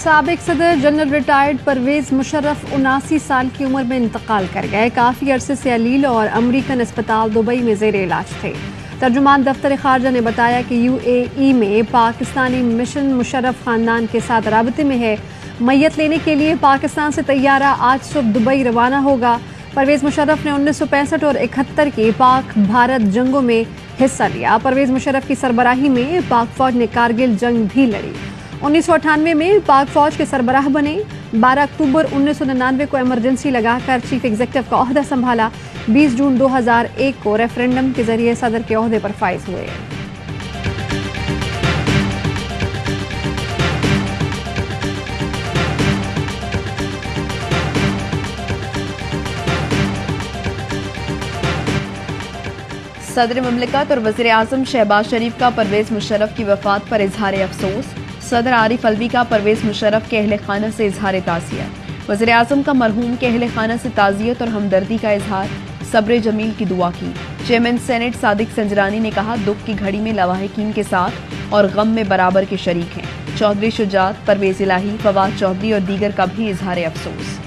साबिक सदर general retired Pervez Musharraf 79 साल की उम्र में इंतकाल कर गए। काफ़ी अरसे से अलील और अमरीकन अस्पताल दुबई में ज़ेर इलाज थे। तर्जुमान दफ्तर खारजा ने बताया कि UAE में पाकिस्तानी मिशन मुशर्रफ ख़ानदान के साथ राबते में है। मैयत लेने के लिए पाकिस्तान से तैयारा आज सुबह दुबई रवाना होगा। परवेज मुशर्रफ ने 1965 और 71 की पाक भारत जंगों में हिस्सा लिया। परवेज मुशर्रफ की सरबराही में पाक फौज ने कारगिल जंग भी लड़ी। 1998 में पाक फौज के सरबराह बने। 12 अक्टूबर 1999 को इमरजेंसी लगाकर चीफ एग्जीक्यूटिव का ओहदा संभाला। 20 जून 2001 को रेफरेंडम के जरिए सदर के ओहदे पर फाइज हुए। सदर ममलिकत और वज़ीर आज़म शहबाज शरीफ का परवेज मुशर्रफ की वफ़ात पर इजहार अफसोस। सदर आरिफ अलवी का परवेज मुशर्रफ के अहल खाना से इजहार ताज़ियत। वज़ीर आज़म का मरहूम के अहल खाना से ताज़ियत और हमदर्दी का इजहार, सब्र जमील की दुआ की। चेयरमैन सेनेट सादिक संजरानी ने कहा, दुख की घड़ी में लवाहिकीन के साथ और गम में बराबर के शरीक हैं। चौधरी शुजात, परवेज इलाही, फवाद चौधरी और दीगर का भी इजहार अफसोस।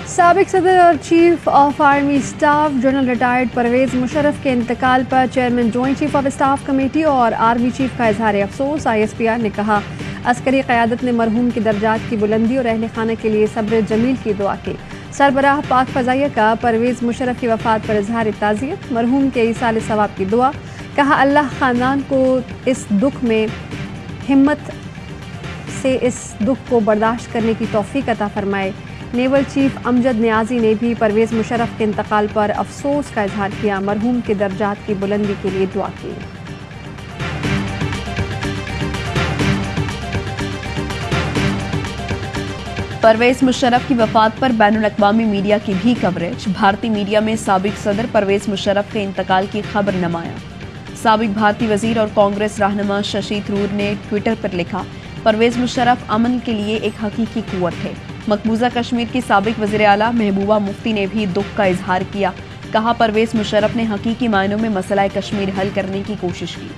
साबिक सदर और chief of army staff general retired Pervez Musharraf के इंतकाल पर chairman joint chief of staff committee और आर्मी चीफ का इजहार अफसोस। ISPR ने कहा, अस्करी क़यादत ने मरहूम की दर्जात की बुलंदी और अहल खाना के लिए सब्र जमील की दुआ की। सरबराह पाक फ़ज़ाइया का परवेज मुशर्रफ की वफ़ात पर इजहार ताज़ियत, मरहूम के ईसाल सवाब की दुआ। कहा, अल्लाह ख़ानदान को इस दुख में हिम्मत से इस दुख को बर्दाश्त करने की तौफ़ीक अता फ़रमाए। नेवल चीफ अमजद नियाज़ी ने भी परवेज मुशर्रफ के इंतकाल पर अफसोस का इजहार किया। मरहूम के दर्जात की बुलंदी के लिए दुआ की। परवेज मुशर्रफ की वफ़ात पर बैनुल-अक़वामी मीडिया की भी कवरेज। भारतीय मीडिया में साबिक सदर परवेज मुशर्रफ के इंतकाल की खबर नुमाया। साबिक भारतीय वज़ीर और कांग्रेस रहनुमा शशि थरूर ने ट्विटर पर लिखा, परवेज मुशर्रफ अमन के लिए एक हकीकी कुव्वत थे। मकबूजा कश्मीर की साबिक वज़ीर आला महबूबा मुफ्ती ने भी दुख का इजहार किया। कहा, परवेज मुशर्रफ ने हकीकी मायनों में मसला कश्मीर हल करने की कोशिश की।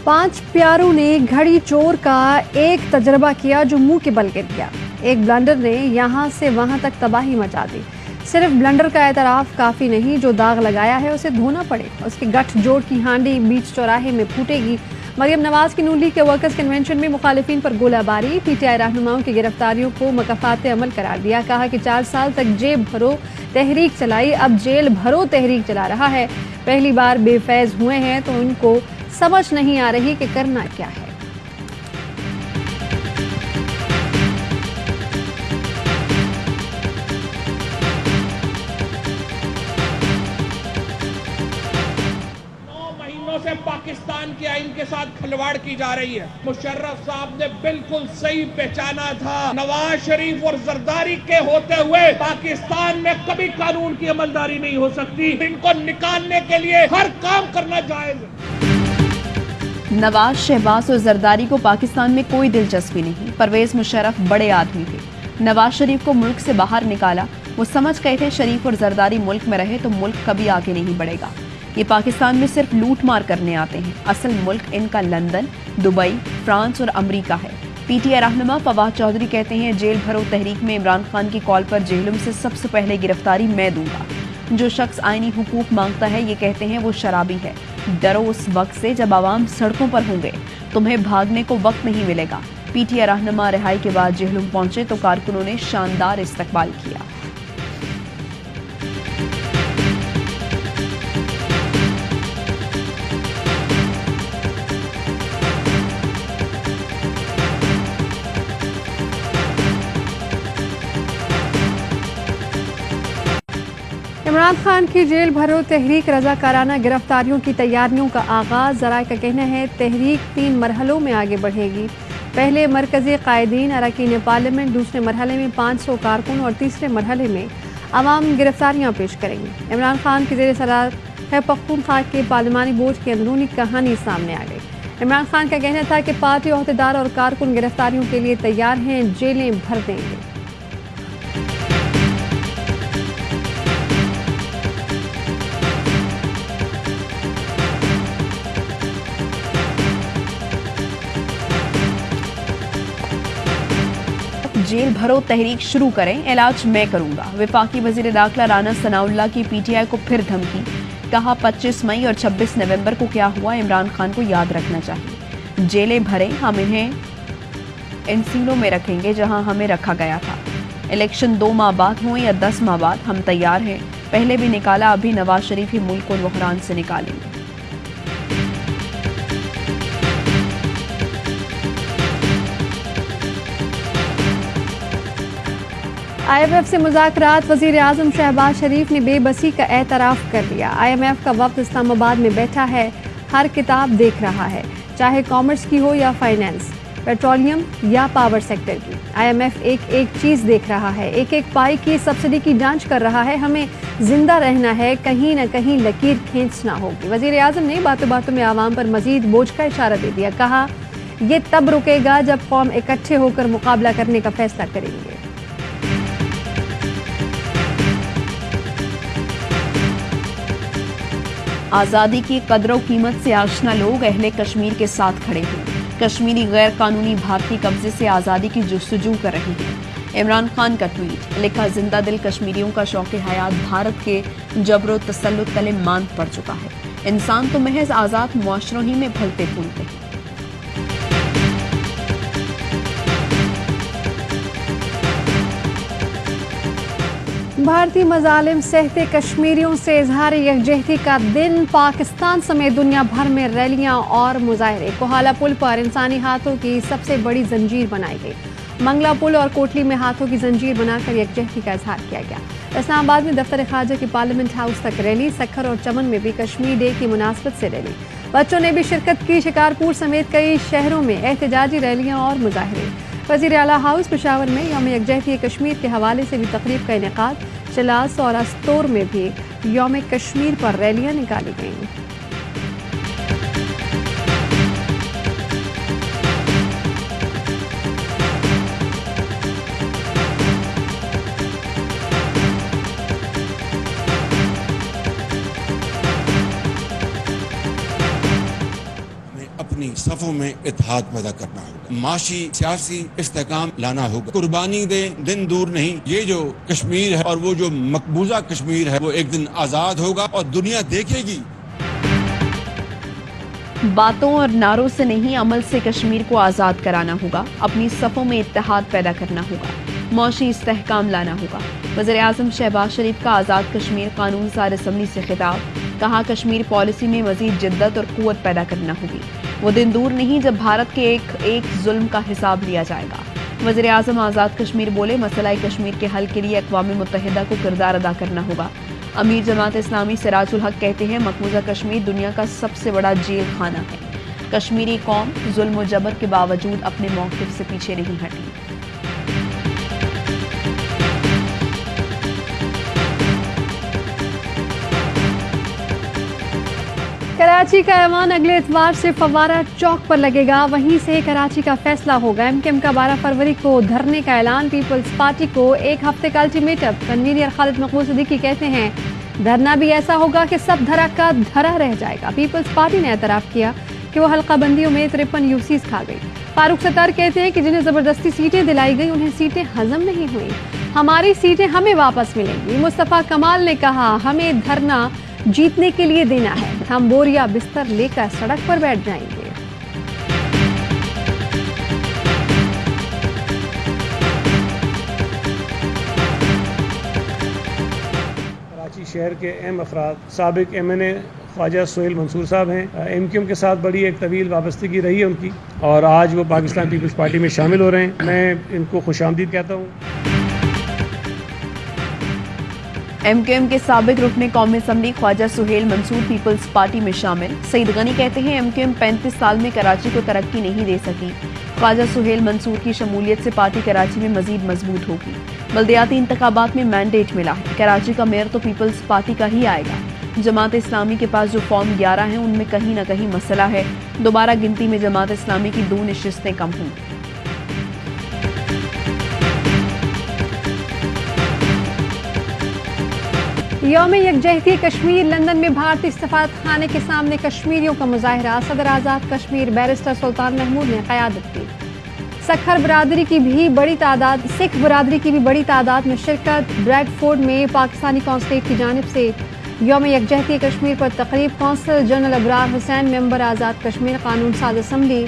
पांच प्यारों ने घड़ी चोर का एक तजर्बा किया जो मुंह के बल गिर गया। एक ब्लंडर ने यहां से वहां तक तबाही मचा दी। सिर्फ ब्लंडर का एतराफ़ काफ़ी नहीं, जो दाग लगाया है उसे धोना पड़ेगा। उसके गठ जोड़ की हांडी बीच चौराहे में फूटेगी। मरियम नवाज की नून लीग के वर्कर्स कन्वेंशन में मुखालिफिन पर गोलाबारी। PTI रहनुमाओं की गिरफ्तारियों को मकफ़ात अमल करार दिया। कहा कि 4 साल तक जेब भरो तहरीक चलाई, अब जेल भरो तहरीक चला रहा है। पहली बार बेफैज़ हुए हैं तो उनको समझ नहीं आ रही कि करना क्या है। से पाकिस्तान के आइन के साथ खिलवाड़ की जा रही है। मुशर्रफ साहब ने बिल्कुल सही पहचाना था, नवाज शरीफ और जरदारी के होते हुए पाकिस्तान में कभी कानून की अमलदारी नहीं हो सकती। इनको निकालने के लिए हर काम करना जायज है। नवाज, शहबाज और जरदारी को पाकिस्तान में कोई दिलचस्पी नहीं। परवेज मुशर्रफ बड़े आदमी थे। नवाज शरीफ को मुल्क से बाहर निकाला। वो समझ गए थे शरीफ और जरदारी मुल्क में रहे तो मुल्क कभी आगे नहीं बढ़ेगा। ये पाकिस्तान में सिर्फ लूट मार करने आते हैं। असल मुल्क इनका लंदन, दुबई, फ्रांस और अमरीका है। PTI रहनुमा फवाद चौधरी कहते हैं, जेल भरो तहरीक में इमरान खान की कॉल पर जेलों से सबसे पहले गिरफ्तारी मैं दूंगा। जो शख्स आईनी हुकूक मांगता है, ये कहते हैं वो शराबी है। डरो उस वक्त से जब आवाम सड़कों पर होंगे, तुम्हें भागने को वक्त नहीं मिलेगा। PTI रहनुमा रिहाई के बाद जेलों पहुंचे तो कारकुनों ने शानदार इस्तकबाल किया। इमरान खान की जेल भरो तहरीक रजाकाराना गिरफ्तारियों की तैयारियों का आगाज़। ज़राए का कहना है तहरीक 3 मरहलों में आगे बढ़ेगी। पहले मरकज़ी कायदीन अरकान पार्लियामेंट, दूसरे मरहले में 500 कारकुन और तीसरे मरहले में अवाम गिरफ्तारियाँ पेश करेंगे। इमरान खान की ज़ेर सदारत पख्तूनख्वा के पार्लिमानी बोर्ड की अंदरूनी कहानी सामने आ गई। عمران خان کا کہنا تھا کہ پارٹی عہدیدار اور کارکن گرفتاریوں کے لیے تیار ہیں، جیلیں بھر دیں گے۔ جیل بھرو تحریک شروع کریں، علاج میں کروں گا۔ وفاقی وزیر داخلہ رانا ثناء اللہ کی پی ٹی آئی کو پھر دھمکی، کہا 25 مئی اور 26 نومبر کو کیا ہوا عمران خان کو یاد رکھنا چاہیے۔ جیلیں بھریں، ہم انہیں ان سیلوں میں رکھیں گے جہاں ہمیں رکھا گیا تھا۔ الیکشن 2 ماہ بعد ہوں یا 10 ماہ بعد، ہم تیار ہیں۔ پہلے بھی نکالا، ابھی نواز شریف ہی ملک کو بحران سے نکالیں گے۔ آئی ایم ایف سے مذاکرات، وزیر اعظم شہباز شریف نے بے بسی کا اعتراف کر لیا۔ آئی ایم ایف کا وفد اسلام آباد میں بیٹھا ہے، ہر کتاب دیکھ رہا ہے، چاہے کامرس کی ہو یا فائنانس، پیٹرولیم یا پاور سیکٹر کی۔ آئی ایم ایف ایک چیز دیکھ رہا ہے، ایک پائی کی سبسڈی کی جانچ کر رہا ہے۔ ہمیں زندہ رہنا ہے، کہیں نہ کہیں لکیر کھینچنا ہوگی۔ وزیر اعظم نے باتوں باتوں میں عوام پر مزید بوجھ کا اشارہ دے دیا، کہا یہ تب رکے گا جب قوم اکٹھے ہو کر مقابلہ کرنے کا فیصلہ کریں گے۔ آزادی کی قدر و قیمت سے آشنا لوگ اہل کشمیر کے ساتھ کھڑے ہیں۔ کشمیری غیر قانونی بھارتی قبضے سے آزادی کی جستجو کر رہے ہیں۔ عمران خان کا ٹویٹ، لکھا زندہ دل کشمیریوں کا شوق حیات بھارت کے جبر و تسلط تلے ماند پڑ چکا ہے۔ انسان تو محض آزاد معاشروں ہی میں پھلتے پھولتے ہیں۔ بھارتی مظالم سہتے کشمیریوں سے اظہار یکجہتی کا دن، پاکستان سمیت دنیا بھر میں ریلیاں اور مظاہرے۔ کوہالا پل پر انسانی ہاتھوں کی سب سے بڑی زنجیر بنائی گئی۔ منگلا پل اور کوٹلی میں ہاتھوں کی زنجیر بنا کر یکجہتی کا اظہار کیا گیا۔ اسلام آباد میں دفتر خارجہ کی پارلیمنٹ ہاؤس تک ریلی، سکھر اور چمن میں بھی کشمیر ڈے کی مناسبت سے ریلی۔ بچوں نے بھی شرکت کی، شکارپور سمیت کئی شہروں میں احتجاجی ریلیاں اور مظاہرے۔ وزیر اعلیٰ ہاؤس پشاور میں یوم یکجہتی کشمیر کے حوالے سے بھی تقریب کا انعقاد۔ چلاس اور استور میں بھی یوم کشمیر پر ریلیاں نکالی گئیں۔ اپنی صفوں میں اتحاد پیدا کرنا ہوگا، معاشی سیاسی استحکام لانا ہوگا، قربانی دیں، دن دور نہیں، یہ جو کشمیر ہے اور وہ جو مقبوضہ کشمیر ہے وہ ایک دن آزاد ہوگا اور دنیا دیکھے گی۔ باتوں اور نعروں سے نہیں، عمل سے کشمیر کو آزاد کرانا ہوگا، اپنی صفوں میں اتحاد پیدا کرنا ہوگا، معاشی استحکام لانا ہوگا۔ وزیر اعظم شہباز شریف کا آزاد کشمیر قانون سار اسمبلی سے خطاب، کہا کشمیر پالیسی میں مزید جدت اور قوت پیدا کرنا ہوگی۔ وہ دن دور نہیں جب بھارت کے ایک ظلم کا حساب لیا جائے گا۔ وزیر اعظم آزاد کشمیر بولے، مسئلہ کشمیر کے حل کے لیے اقوام متحدہ کو کردار ادا کرنا ہوگا۔ امیر جماعت اسلامی سراج الحق کہتے ہیں مقبوضہ کشمیر دنیا کا سب سے بڑا جیل خانہ ہے۔ کشمیری قوم ظلم و جبر کے باوجود اپنے موقف سے پیچھے نہیں ہٹی۔ کراچی کا ایوان اگلے اتوار سے فوارہ چوک پر لگے گا، وہیں سے کراچی کا فیصلہ ہوگا۔ ایم کیو ایم کا 12 فروری کو دھرنے کا اعلان، پیپلز پارٹی کو ایک ہفتے کا الٹیمیٹم۔ کنوینر خالد مقبول صدیقی کہتے ہیں دھرنا بھی ایسا ہوگا کہ سب دھرا کا دھرا رہ جائے گا۔ پیپلز پارٹی نے اعتراف کیا کہ وہ حلقہ بندیوں میں 53 یوسیز کھا گئی۔ فاروق ستار کہتے ہیں کہ جنہیں زبردستی سیٹیں دلائی گئی انہیں سیٹیں ہضم نہیں ہوئیں، ہماری سیٹیں ہمیں واپس ملیں گی۔ مصطفیٰ کمال نے کہا ہمیں دھرنا جیتنے کے لیے دینا ہے، ہم بوریا بستر لے کر سڑک پر بیٹھ جائیں گے۔ کراچی شہر کے اہم افراد سابق ایم این اے خواجہ سہیل منصور صاحب ہیں، ایم کیو ایم کے ساتھ بڑی ایک طویل وابستگی رہی ہے ان کی، اور آج وہ پاکستان پیپلز پارٹی میں شامل ہو رہے ہیں۔ میں ان کو خوش آمدید کہتا ہوں۔ ایم کیو ایم کے سابق رکن قومی اسمبلی خواجہ سہیل منصور پیپلز پارٹی میں شامل۔ سعید غنی کہتے ہیں ایم کیو ایم 35 سال میں کراچی کو ترقی نہیں دے سکی، خواجہ سہیل منصور کی شمولیت سے پارٹی کراچی میں مزید مضبوط ہوگی۔ بلدیاتی انتخابات میں مینڈیٹ ملا ہے، کراچی کا میئر تو پیپلز پارٹی کا ہی آئے گا۔ जमात इस्लामी के पास जो फॉर्म 11 हैं उनमें कहीं ना कहीं मसला है। दोबारा गिनती में जमात इस्लामी की 2 नशिस्तें कम हुई। यौम यकजहती कश्मीर लंदन में भारतीय सफारत खाने के सामने कश्मीरियों का मुजाहरा। सदर आज़ाद कश्मीर बैरिस्टर सुल्तान महमूद ने क़यादत की। सिख बरादरी की भी बड़ी तादाद में शिरकत। ब्रैडफोर्ड में पाकिस्तानी कौंसलेट की जानिब से यौम यकजहती कश्मीर पर तकरीब। Consul general Abrar Hussain, member Azad Kashmir कानून साज असम्बली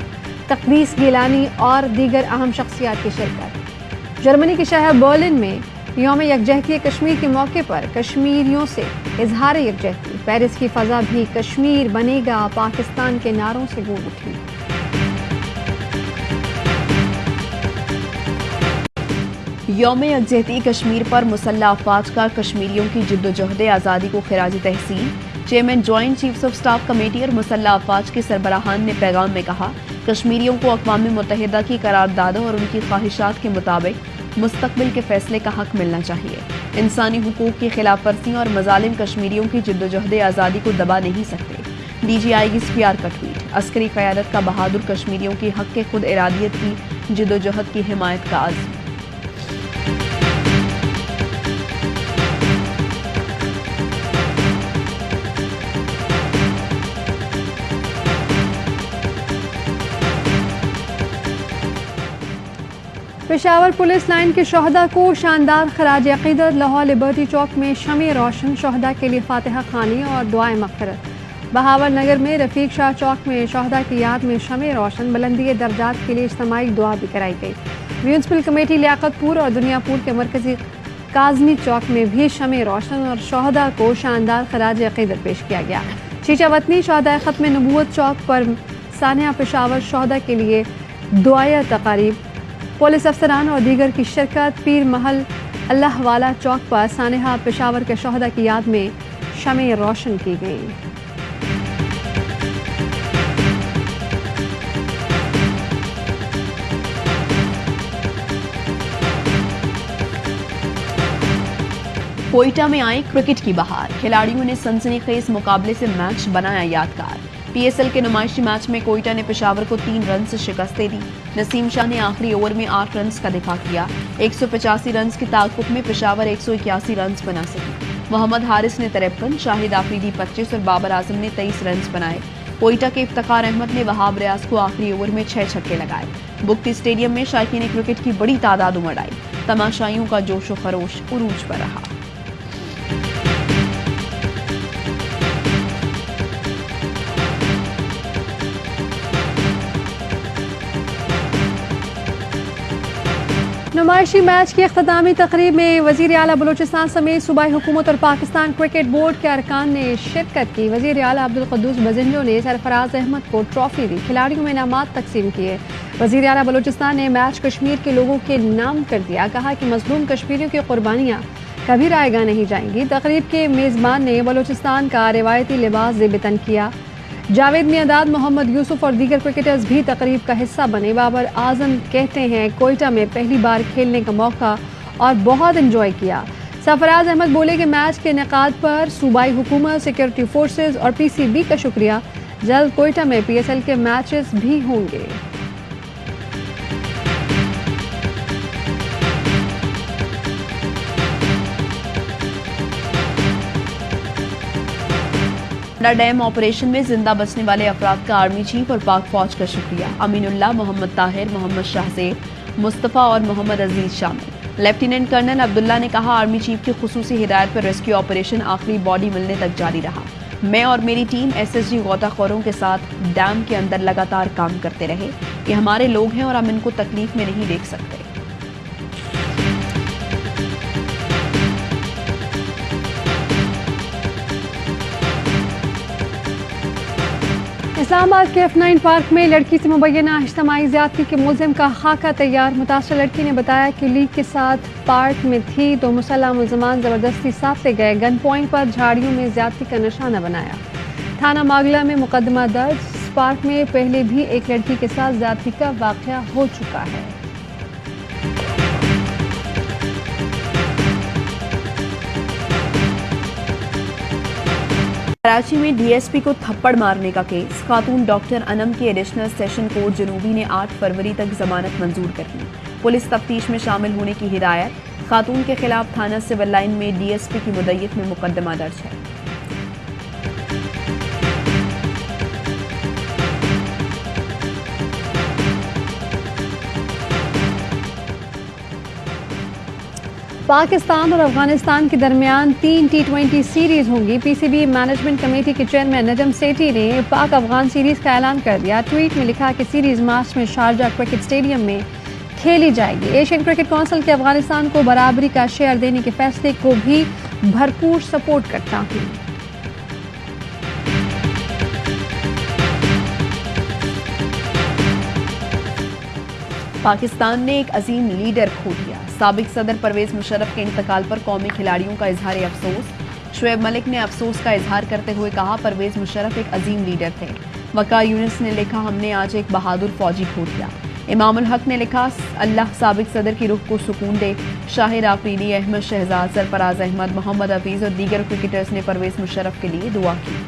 तकदीस गिलानी और दीगर अहम शख्सियात की शिरकत। जर्मनी के शहर बर्लिन में यौम यकजहती कश्मीर के मौके पर कश्मीरियों से इजहार यकजहती। पेरिस की फ़ज़ा भी कश्मीर बनेगा पाकिस्तान के नारों से गूंज उठी। यौम यकजहती कश्मीर पर मुसल्लह अफवाज का कश्मीरियों की जिद्दोजहद आज़ादी को खिराज तहसीन। Chairman joint chiefs of staff committee और मुसल्लह अफवाज के सरबराहान ने पैगाम में कहा, कश्मीरियों को अक़वाम मुत्तहिदा की करारदादों और उनकी ख्वाहिशात के मुताबिक मुस्तक़बिल के फैसले का हक मिलना चाहिए। इंसानी हुकूक की खिलाफ वर्जी और मजालिम कश्मीरियों की जिद्दोजहद आज़ादी को दबा नहीं सकते। DGI की SPR का ट्वीट। अस्करी क़यादत का बहादुर कश्मीरियों की हक़ के खुद इरादियत की जिद्दोजहद की हिमायत का आज़म। पेशावर पुलिस लाइन के शहदा को शानदार खराज अक़ीदत। लाहौर लिबर्टी चौक में शमे रोशन। शहदा के लिए फातिहा खानी और दुआए मग़फ़िरत। बहावर नगर में रफ़ीक शाह चौक में शहदा की याद में शमे रोशन। बुलंदी दर्जात के लिए इज्तिमाई दुआ भी कराई गई। म्यूनसिपल कमेटी लियाकतपुर और दुनियापुर के मरकज़ी काज़मी चौक में भी शमे रोशन और शहदा को शानदार खराज अक़ीदत पेश किया गया। शीशा वतनी शहदा ख़त्म नबूवत चौक पर सानिया पेशावर शहदा के लिए दुआया तक़ारीब। पुलिस अफसरान और दीगर की शिरकत। पीर महल अल्लाह वाला चौक पर सानिया पेशावर के शहदा की याद में शमे रोशन की गई। कोयटा में आई क्रिकेट की बहार। खिलाड़ियों ने सनसनीखेज मुकाबले से मैच बनाया यादगार। PSL के नुमाइशी मैच में कोयटा ने पेशावर को 3 रन से शिकस्त दे दी। नसीम शाह ने आखिरी ओवर में 8 रन का दिफा किया। 185 रन की ताकुब में पेशावर 181 रन बना सकी। मोहम्मद हारिस ने 53, शाहिद आफरीदी 25 और बाबर आजम ने 23 रन बनाए। कोयटा के इफ्तिखार अहमद ने वहाब रियाज को आखिरी ओवर में 6 छक्के लगाए। बुक्ति स्टेडियम में शायकीन क्रिकेट की बड़ी तादाद उमड़ आई। तमाशाइयों का जोश व खरोश उरूज पर रहा। नुमाइशी मैच की अख्तामी तकरीब में वज़ीर आला बलूचिस्तान समेत सूबाई हुकूमत और पाकिस्तान क्रिकेट बोर्ड के अरकान ने शिरकत की। वज़ीर आला अब्दुल क़ुद्दूस बजिंजो ने सरफराज अहमद को ट्रॉफी दी। खिलाड़ियों में इनामात तकसीम किए। वज़ीर आला बलूचिस्तान ने मैच कश्मीर के लोगों के नाम कर दिया। कहा कि मज़लूम कश्मीरियों की कुर्बानियाँ कभी रायगा नहीं जाएंगी। तकरीब के मेज़बान ने बलूचिस्तान का रिवायती लिबास ज़ेबतन किया। जावेद मियांदाद, मोहम्मद यूसुफ और दीगर क्रिकेटर्स भी तकरीब का हिस्सा बने। बाबर आजम कहते हैं कोयटा में पहली बार खेलने का मौका और बहुत एंजॉय किया। सरफराज अहमद बोले कि मैच के इनेकाद पर सूबाई हुकूमत, सिक्योरिटी फोर्सेज और PCB का शुक्रिया। जल्द कोयटा में PSL के मैचेस भी होंगे। डैम ऑपरेशन में जिंदा बचने वाले अफराद का आर्मी चीफ और पाक फौज का शुक्रिया। अमीनुल्लाह, मोहम्मद ताहिर, मोहम्मद शाहजेब, मुस्तफ़ा और मोहम्मद अजीज शामिल। लेफ्टिनेंट कर्नल अब्दुल्ला ने कहा, आर्मी चीफ की खुसूसी हिदायत पर रेस्क्यू ऑपरेशन आखिरी बॉडी मिलने तक जारी रहा। मैं और मेरी टीम SSG गौताखोरों के साथ डैम के अंदर लगातार काम करते रहे। ये हमारे लोग हैं और हम इनको तकलीफ में नहीं देख सकते। इस्लामाबाद के F9 पार्क में लड़की से मुबैना इज्तिमाई ज़्यादती के मुलज़िम का खाका तैयार। मुतासर लड़की ने बताया कि लीग के साथ पार्क में थी तो मुसल्लह मुलज़मान ज़बरदस्ती साथ ले गए। गन पॉइंट पर झाड़ियों में ज़्यादती का निशाना बनाया। थाना मागला में मुकदमा दर्ज। इस पार्क में पहले भी एक लड़की के साथ ज़्यादती का वाक़या हो चुका है। कराची में डीएसपी को थप्पड़ मारने का केस, खातून डॉक्टर अनम की एडिशनल सेशन कोर्ट जनूबी ने 8 फरवरी तक जमानत मंजूर कर ली। पुलिस तफ्तीश में शामिल होने की हिदायत, खातून के खिलाफ थाना सिविल लाइन में डीएसपी की मुद्दत में मुकदमा दर्ज है। पाकिस्तान और अफगानिस्तान के दरमियान 3 T20 सीरीज होंगी। पीसीबी मैनेजमेंट कमेटी के चेयरमैन नजम सेठी ने पाक अफगान सीरीज का ऐलान कर दिया। ट्वीट में लिखा कि सीरीज मार्च में शारजाह क्रिकेट स्टेडियम में खेली जाएगी। एशियन क्रिकेट काउंसिल के अफगानिस्तान को बराबरी का शेयर देने के फैसले को भी भरपूर सपोर्ट करता हूँ। पाकिस्तान ने एक अजीम लीडर खो दिया। साबिक सदर परवेज मुशर्रफ के इंतकाल पर कौमी खिलाड़ियों का इजहार अफसोस। शुएब मलिक ने अफसोस का इजहार करते हुए कहा, परवेज मुशर्रफ एक अजीम लीडर थे। वक़ार यूनुस ने लिखा, हमने आज एक बहादुर फौजी खो दिया। इमामुल हक ने लिखा, अल्लाह साबिक सदर की रूह को सुकून दे। शाहिद आफरीदी, अहमद शहजाद, सरफराज अहमद, मोहम्मद हफीज और दीगर क्रिकेटर्स ने परवेज मुशर्रफ के लिए दुआ की।